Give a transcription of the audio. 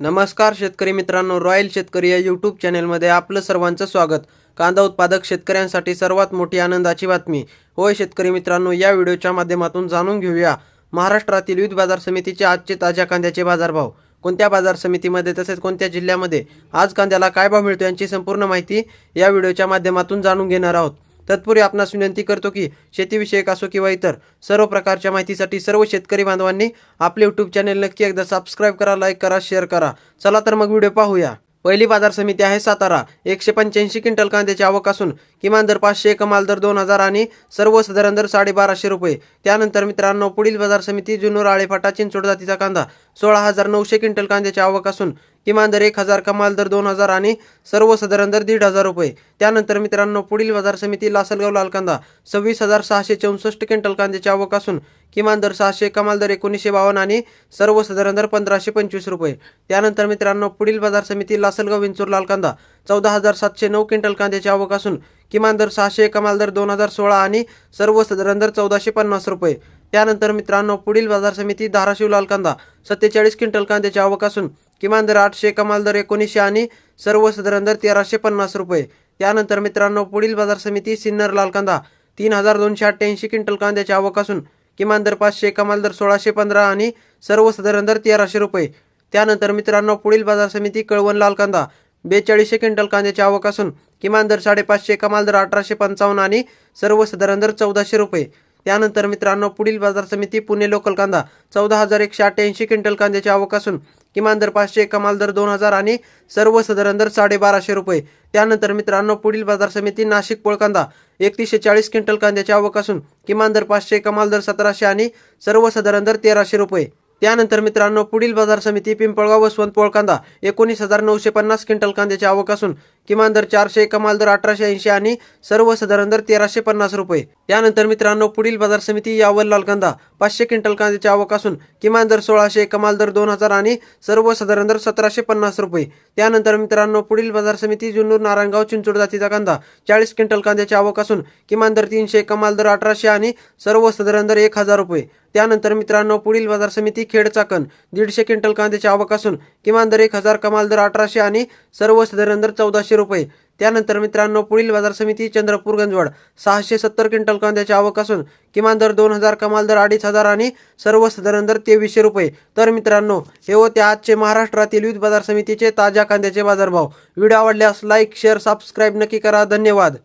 नमस्कार शेतकरी मित्रांनो, रॉयल शेतकरी या यूट्यूब चॅनलमध्ये आपलं सर्वांचं स्वागत। कांदा उत्पादक शेतकऱ्यांसाठी सर्वात मोठी आनंदाची बातमी। होय शेतकरी मित्रांनो, या व्हिडिओच्या माध्यमातून जाणून घेऊया महाराष्ट्रातील विविध बाजार समितीचे आजचे ताज्या कांद्याचे बाजारभाव, कोणत्या बाजार समितीमध्ये तसेच कोणत्या जिल्ह्यामध्ये आज कांद्याला काय भाव मिळतो यांची संपूर्ण माहिती या व्हिडिओच्या माध्यमातून जाणून घेणार आहोत। तत्पूर्वी आपणास विनंती करतो की शेतीविषयक असो किंवा इतर सर्व प्रकारच्या माहितीसाठी सर्व शेतकरी बांधवांनी आपले यूट्यूब चॅनल नक्की एकदा सबस्क्राइब करा, लाईक करा, शेअर करा। चला तर मग व्हिडिओ पाहूया। पहिली बाजार समिती आहे सातारा। 185 क्विंटल कांद्याची आवक असून किमान दर 500, कमाल दर 2000 आणि सर्वसाधारण दर 1250 रुपये। त्यानंतर मित्रांनो, पुढील बाजार समिती जुन्नर, आळेफाटा, चिंचोड जातीचा कांदा 16900 क्विंटल कांद्याची आवक असून किमान दर 1000, कमाल दर 2000 आणि सर्वसाधारण दर 1500 रुपये। त्यानंतर मित्रांनो, पुढील बाजार समिती लासलगाव लाल कांदा 26664 क्विंटल कांद्याची आवक असून किमान दर 600, कमाल दर 1952 आणि सर्वसाधारण दर 1525 रुपये। त्यानंतर मित्रांनो, पुढील बाजार समिती लासलगाव विंचूर लाल कांदा 14709 क्विंटल कांद्याची आवक असून किमान दर 600, कमाल दर 2016 आणि सर्वसाधारण दर 1450 रुपये। त्यानंतर मित्रांनो, पुढील बाजार समिती धाराशिव लाल कांदा 47 क्विंटल कांद्याची आवक असून किमान दर 800, कमाल दर 1900 आणि सर्वसाधारण दर 1350 रुपये। त्यानंतर मित्रांनो, पुढील बाजार समिती सिन्नर लाल कांदा 3288 क्विंटल कांद्याची आवक असून किमान दर 500, कमाल दर 1615 आणि सर्वसाधारण दर 1300 रुपये। त्यानंतर मित्रांनो, पुढील बाजार समिती कळवण लाल कांदा 4200 क्विंटल कांद्याची आवक असून किमान दर 550, कमाल दर 1855 आणि सर्वसाधारण दर 1400 रुपये। त्यानंतर मित्रांनो, पुढील बाजार समिती पुणे लोकल कांदा 14188 क्विंटल कांद्याची आवक असून किमान दर 500, कमाल दर 2000 आणि सर्वसाधारण दर 1250 रुपये। त्यानंतर मित्रांनो, पुढील बाजार समिती नाशिक पोळ कांदा 3140 क्विंटल कांद्याची आवक असून किमान दर 500, कमाल दर 1700 आणि सर्वसाधारण दर 1300 रुपये। त्यानंतर मित्रांनो, पुढील बाजार समिती पिंपळगाव वसवंत पोळ कांदा 19950 क्विंटल कांद्याची आवक असून किमान दर 400, कमाल दर 1880 आणि सर्वसाधारण दर 1350 रुपये। त्यानंतर मित्रांनो, पुढील बाजार समिती यावल लाल कांदा 500 क्विंटल कांद्याची आवक असून किमान दर 1600, कमाल दर 2000 आणि सर्वसाधारण दर 1750 रुपये। त्यानंतर मित्रांनो, पुढील बाजार समिती जुन्नर नारायणगाव चिंचोड जातीचा कांदा 40 क्विंटल कांद्याची आवक असून किमान दर 300, कमाल दर 1800 आणि सर्वसाधारण दर 1000 रुपये। त्यानंतर मित्रांनो, पुढील बाजार समिती खेड चाकण 150 क्विंटल कांद्याची आवक असून किमान दर 1000, कमाल दर 1800 आणि सर्वसाधारण दर 1400 रुपये। त्यानंतर मित्रांनो, पुढील बाजार समिती चंद्रपूर गंजवाड 670 क्विंटल कांद्याची आवक असून किमान दर 2000, कमाल दर 2500 आणि सर्वसाधारण दर 2300 रुपये। तर मित्रांनो, हे होते आजचे महाराष्ट्रातील विविध बाजार समितीचे ताज्या कांद्याचे बाजारभाव। व्हिडिओ आवडल्यास लाईक, शेअर, सबस्क्राईब नक्की करा। धन्यवाद।